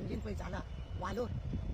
एसेंब्लीन पळय जाला वालोर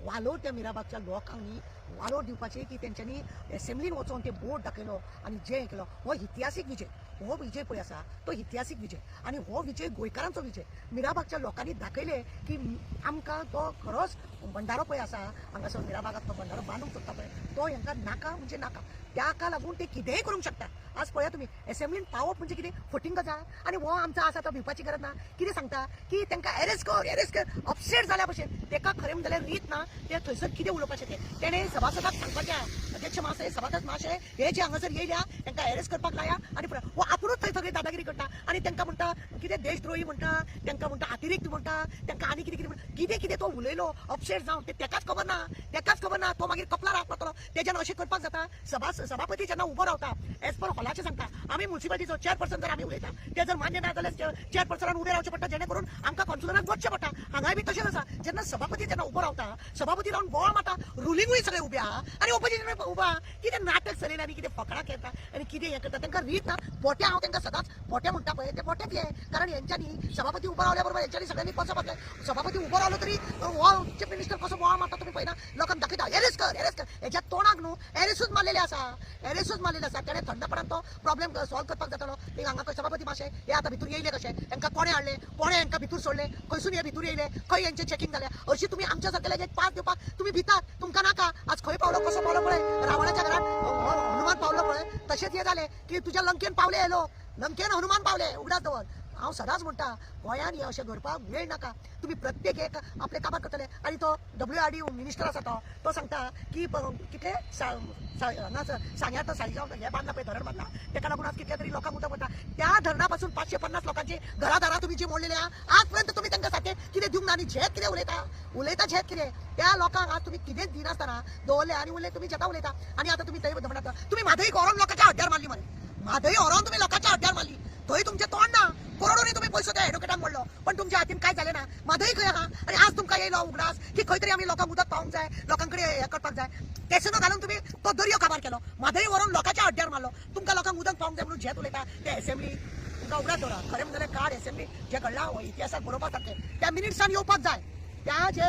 वालोर त्या मिराबागच्या लोकांनी वालोर दिवपाचे की तेंच्यांनी एसेंब्लीन वचून ते बोर्ड दाखयलो आणि जे केलो हो इतिहासीक विजय. हो विजय पळय आसा तो इतिहासीक विजय आणि हो विजय गोंयकारांचो विजय. मिराबागच्या लोकांनी दाखयले की आमकां तो खरोच भंडारो पळय आसा हांगासर मिराबागात तो भंडारो बांदूंक सोदता पळय तो हांकां नाका म्हणजे नाका. त्याका लागून ते कितेंय करूंक शकता. आज पळया तुम्ही एसेंब्लीन पावप म्हणजे कितें फटींग गजाल आणि हो आमचा आसा तो भिवपाची गरज ना. कितें सांगता की तांकां एरेस्ट कर अपसेट जाल्या भशेन ताका खरें जाल्यार रीत ना ते थंयसर कितें उलोवपाचें तें तेणें सभासदाक सांगपाचें अध्यक्ष महाशय सभासद महाशय हे जे हांगासर येयल्या तांकां एरेस्ट करपाक लाया आणि हो आपुणूच थंय सगळी दादागिरी करता आणि तांकां म्हणटा कितें देशद्रोही म्हणटा तांकां म्हणटा अतिरिक्त म्हणटा तांकां आनी कितें कितें म्हणटा कितें कितें तो उलयलो अपसेट जावन ते तेकाच खबर ना तो मागीर कपलार हात मारतलो तेच्यान अशें करपाक जाता. सभापती जेन्ना उबो रावता एज पर हॉलाचें सांगता आमी म्युन्सिपालिटीचो चेअरपर्सन जर आमी उलयता ते जर मान्य ना जाल्यार चेअरपर्सनान उबे रावचें पडटा जेणे करून आमकां कॉन्स्टिट्युशनाक वचचें पडटा. हांगाय बी तशेंच आसा जेन्ना सभापती जेन्ना उबो रावता सभापती रावन बोवाळ मारता रुलिंगूय सगळे उबे आहा आनी ओपोजिशन उबा कितें नाटक चलयलें आनी कितें फकाणां खेळटा आनी कितें हें करता तांकां रीत ना. पोटे हांव तांकां सदांच पोटे म्हणटा पळय ते पोटेच हे कारण हेंच्यांनी सभापती उबो रावल्या बरोबर हेंच्यांनी सगळ्यांनी वचप जाय. सभापती उबो रावलो तरी हो चीफ मिनिस्टर कसो बोवाळ मारता तुमी पळयना लोकांक दाखयता एरेस्ट कर हेच्या तोंडाक न्हू एरेस्टूच मारलेले आसा तेणें थंडपणान तो प्रॉब्लेम सॉल्व करपाक जातालो. एक हांगा सभापती मातशे हे आतां भितूर येयले कशे हांकां कोणे हाडले कोणे हांकां भितूर सोडले खंयसून हे भितूर येयले खंय हेंचें चॅकिंग जालें अशी तुमी आमच्या सारकेल्या एक पास दिवपाक तुमी भितात तुमकां नाका. आज खंय पावलो कसो पावलो पळय रावणाच्या घरात हनुमान पावलो पळय तशेंच हे जालें की तुज्या लंकेन पावले येलो लंकेन हनुमान पावले उगडास दवर. हांव सदांच म्हणटा गोंयान हे अशें घडपाक वेळ नाका. तुमी प्रत्येक एक आपले काबार करतले आणि तो WRD मिनिस्टर आसा तो सांगता की कितले सांग्यार सायजाव हे बांदला पळय धरण बांदला तेका लागून आज कितल्या तरी लोकांक उदक वता. त्या धरणापासून 550 लोकांची घरादारां तुमी जी मोडलेली आहा आज पर्यंत तुमी तांकां सारकें कितें दिवंक ना आनी झेत कितें उलयता झेत कितें त्या लोकांक आज तुमी कितेंच दिनासतना दवरले आनी उरले तुमी जेता उलयता आनी आतां तुमी थंय म्हणटा तुमी म्हादई व्हरोन लोकांच्या हड्ड्यार मारली मरे म्हादई व्हरोन तुमी लोकांच्या हड्ड्यार मारली थंय तुमचें तोंड ना करोडोनी तुम्ही पैसो त्या एडवोकेटाक मोडलो पण तुमच्या हातीन काय झाले ना म्हादई खंय आहा आनी आज तुमकां येयलो उगडास की खंय तरी आमी लोकांक उदक पावंक जाय लोकांकडे हे करपाक जाय केसनो घालून तुम्ही तो दर्यो काबार केलो म्हादई व्हरून लोकांच्या हड्ड्यार मारलो तुमकां लोकांक उदक पावंक जाय म्हणून झेत उलयता ते एसेंब्ली तुमकां उगडास दवरा खरें म्हणल्यार कार्ड एसेंब्ली जे घडला इतिहासाक बरोवपाक सारकें त्या मिनिट्सान येवपाक जाय. त्या जे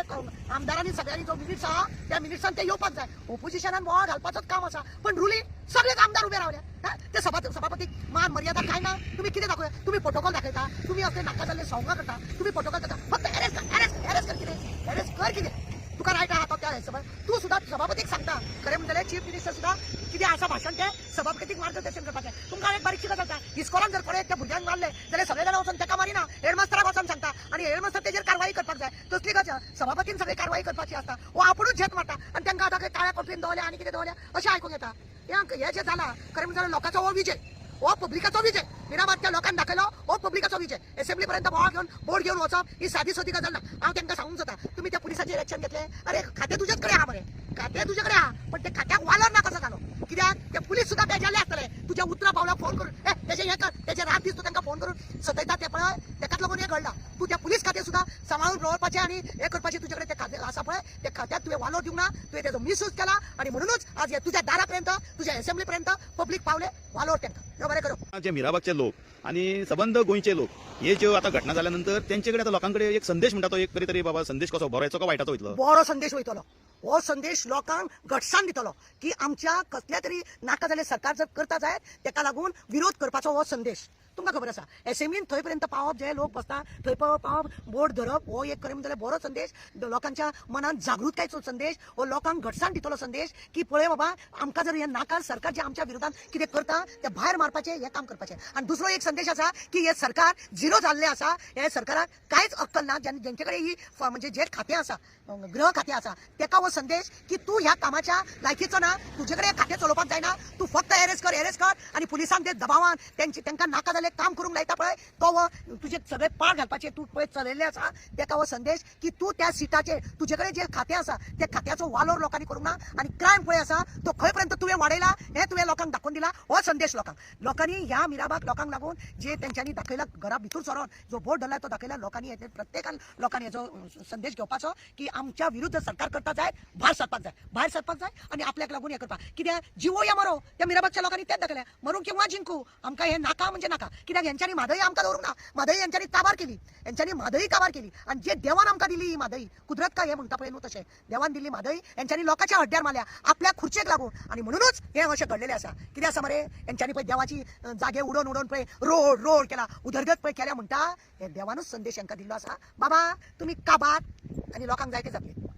आमदारांनी सगळ्यांनी जो मिनिट्स आहा त्या मिनिट्सान ते येवपाक जाय. ओपोजिशनान बोवाळ घालपाचोच काम आसा पण रुलींग सगळेच आमदार उबे रावल्या ते सभापतीक मान मर्यादा काय ना. तुम्ही कितें दाखोवया तुम्ही प्रोटोकॉल दाखयता तुम्ही असले नाका जाल्ले सवंगा करता तुम्ही प्रोटोकॉल करता फक्त एरेस्ट कर कितें तुका रायट आहा तो त्या हिशोबान तू सुद्धा सभापतीक सांगता खरें म्हणटलें चीफ मिनिस्टर सुद्धा कितें आसा भाशण ते सभापतीक मार्गदर्शन करपाचें. तुमकां एक बारीकशी गजाल सांगता इस्कॉलान जर कोणे त्या भुरग्यांक मारले जाल्यार सगळे जाण वचून ताका मारिना हेडमास्टराक वचून सांगता आनी हेडमास्टर तेजेर कारवाई करपाक जाय. तसली गजाल सभापतीन सगळी कारवाई करपाची आसता हो आपुणूच झेत मारता आनी तांकां आतां काळ्या कोठरीन दवरल्या आनी कितें दवरल्या अशें आयकूंक येता. हे जे जाला खरें म्हणजे लोकांचो हो विजय हो पब्लिकाचो विजय मिराबादच्या लोकांनी दाखयलो हो पब्लिकाचो विजय. एसेंब्ली पर्यंत बोवाळ घेवन वचप ही सादी सोदी गजाल ना. हांव तांकां सांगूंक जाता तुम्ही त्या पुलिसाचें इलेक्शन घेतले अरे खातें तुजेच कडेन आहा मरे खातें तुजे कडेन आहा पण ते खात्याक वालोर ना कसो जालो कित्याक ते पुलीस सुद्धा बेजारले आसतले तुज्या उतरा पावला फोन करून तेजे हे कर तेजे रात दीस तूं तांकां फोन करून सतयता ते पळय तेकाच लागून हे घडला. तूं त्या पुलीस खातें सुद्धा सांबाळून दवरपाचें आनी हे करपाचें तुजे कडेन ते खातें आसा पळय ते खात्याक तुवें वालोर दिवंक ना तुवें तेजो मिसयूज केला आनी म्हणूनच आज हे तुज्या दारापर्यंत तुज्या एसेंब्ली पर्यंत पब्लीक पावले वालोर तांकां बरें करूं. जे मिराबागचे लोक आणि सबंध गोंयचे लोक हे ज्यो आता घटना झाल्यानंतर त्यांच्याकडे आता लोकांकडे एक संदेश म्हणता तो एक तरी बाबा संदेश कसो बरो येचो का वायटाचो वयतलो. बरो संदेश वयतलो हो संदेश लोकांक घटसाण दितलो की आमच्या कसल्या तरी नाका जाल्ले सरकार जर करता जायत तेका लागून विरोध करपाचो हो संदेश. तुमकां खबर आसा एसेंब्लीन थंय पर्यंत पावप जे लोक बसता थंय पावप बोर्ड धरप हो एक खरें म्हणटलें बरो संदेश लोकांच्या मनात जागृतायेचो संदेश हो लोकांक घटसाण दितलो संदेश की पळय बाबा आमकां जर हे नाका सरकार जे आमच्या विरोधात कितें करता ते भायर मारपाचें हे काम करपाचें. आनी दुसरो एक संदेश आसा की हे सरकार झिरो जाल्लें आसा हे सरकाराक कांयच अक्कल ना जेंचे कडेन ही म्हणजे जे खातें आसा गृह खातें आसा तेका हो संदेश की तूं ह्या कामाच्या लायकीचो ना तुजे कडेन खातें चलोवपाक जायना तूं फक्त एरेस्ट कर आनी पुलिसांक ते दबावान तांकां नाका जाल्ले काम करूंक लायता पळय तो तुजे सगळे पाड घालपाचे तूं पळय चलयल्ले आसा तेका हो संदेश की तूं त्या सिटाचेर तुजे कडेन जे खातें आसा त्या खात्याचो वालोर लोकांनी करूंक ना आनी क्रायम पळय आसा तो खंय पर्यंत तुवें वाडयला हे तुवें लोकांक दाखोवन दिला हो संदेश लोकांनी ह्या मिराबाग लोकांक लागून जे तेंच्यांनी दाखयला घरा भितूर सरोन जो बोर्ड धरला तो दाखयला लोकांनी प्रत्येकान लोकांनी हेचो संदेश घेवपाचो की आमच्या विरुद्ध सरकार करता जाय भायर सरपाक जाय आनी आपल्याक लागून हे करपाक कित्याक जिवो या मरो त्या मिराबागच्या लोकांनी तेच दाखयल्या मरूंक किंवा जिंकू आमकां हे नाका म्हणजे नाका कित्याक यांच्यानी म्हादई आमकां दवरूंक ना म्हादई यांच्यानी काबार केली यांच्यानी म्हादई काबार केली आणि जे देवान आमकां दिली ही म्हादई कुदरत काय हे म्हणटा पळय न्हू तशें देवान दिल्ली म्हादई यांच्यानी लोकांच्या हड्ड्यार मारल्या आपल्या खुर्चेक लागून आणि म्हणूनच हे अशें घडलेलें आसा कितें आसा मरे यांच्यानी पळय देवाची जागे उडोवन उडोवन पळय रोड रोड केला उदरगत पळय केल्या म्हणटा हे देवानूच संदेश हांकां दिल्लो आसा बाबा तुमी काबार आणि लोकांक जाय ते जातले